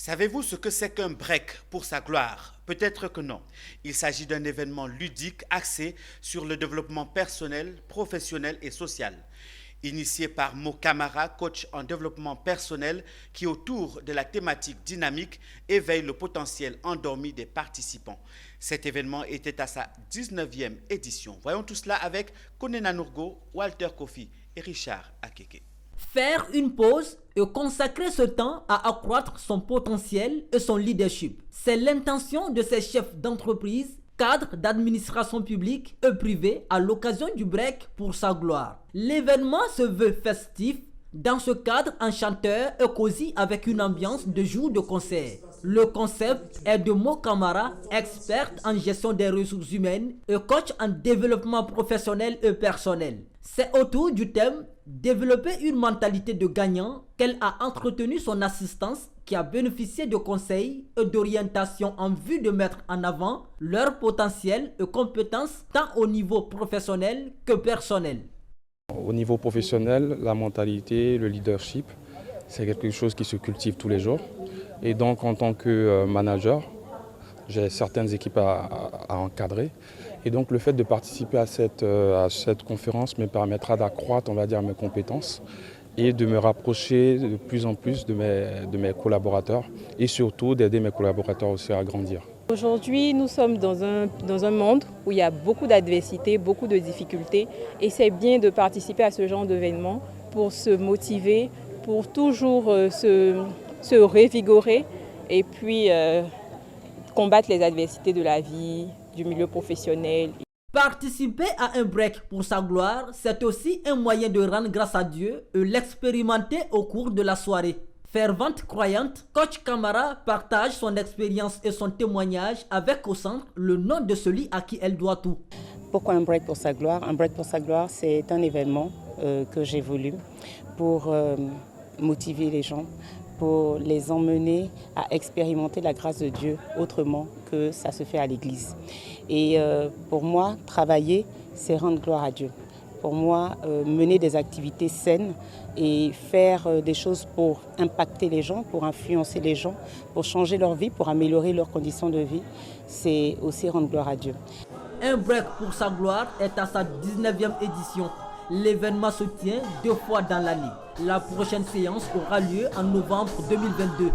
Savez-vous ce que c'est qu'un break pour sa gloire? Peut-être que non. Il s'agit d'un événement ludique axé sur le développement personnel, professionnel et social. Initié par Mo Camara, coach en développement personnel, qui autour de la thématique dynamique éveille le potentiel endormi des participants. Cet événement était à sa 19e édition. Voyons tout cela avec Konena Nourgo, Walter Kofi et Richard Akeke. Faire une pause et consacrer ce temps à accroître son potentiel et son leadership. C'est l'intention de ces chefs d'entreprise, cadres d'administration publique et privée à l'occasion du break pour sa gloire. L'événement se veut festif. Dans ce cadre, un chanteur est cosy avec une ambiance de jour de concert. Le concept est de Mo Camara, experte en gestion des ressources humaines et coach en développement professionnel et personnel. C'est autour du thème « Développer une mentalité de gagnant » qu'elle a entretenu son assistance qui a bénéficié de conseils et d'orientation en vue de mettre en avant leur potentiel et compétences tant au niveau professionnel que personnel. Au niveau professionnel, la mentalité, le leadership, c'est quelque chose qui se cultive tous les jours. Et donc en tant que manager, j'ai certaines équipes à encadrer. Et donc le fait de participer à cette conférence me permettra d'accroître, on va dire, mes compétences et de me rapprocher de plus en plus de mes collaborateurs et surtout d'aider mes collaborateurs aussi à grandir. Aujourd'hui, nous sommes dans un monde où il y a beaucoup d'adversité, beaucoup de difficultés et c'est bien de participer à ce genre d'événement pour se motiver, pour toujours se revigorer et puis combattre les adversités de la vie, du milieu professionnel. Participer à un break pour sa gloire, c'est aussi un moyen de rendre grâce à Dieu et l'expérimenter au cours de la soirée. Fervente croyante, Coach Camara partage son expérience et son témoignage avec au centre le nom de celui à qui elle doit tout. Pourquoi un break pour sa gloire? Un break pour sa gloire, c'est un événement que j'ai voulu pour motiver les gens, pour les emmener à expérimenter la grâce de Dieu autrement que ça se fait à l'église. Et pour moi, travailler, c'est rendre gloire à Dieu. Pour moi, mener des activités saines et faire des choses pour impacter les gens, pour influencer les gens, pour changer leur vie, pour améliorer leurs conditions de vie, c'est aussi rendre gloire à Dieu. Un break pour sa gloire est à sa 19e édition. L'événement se tient 2 fois dans l'année. La prochaine séance aura lieu en novembre 2022.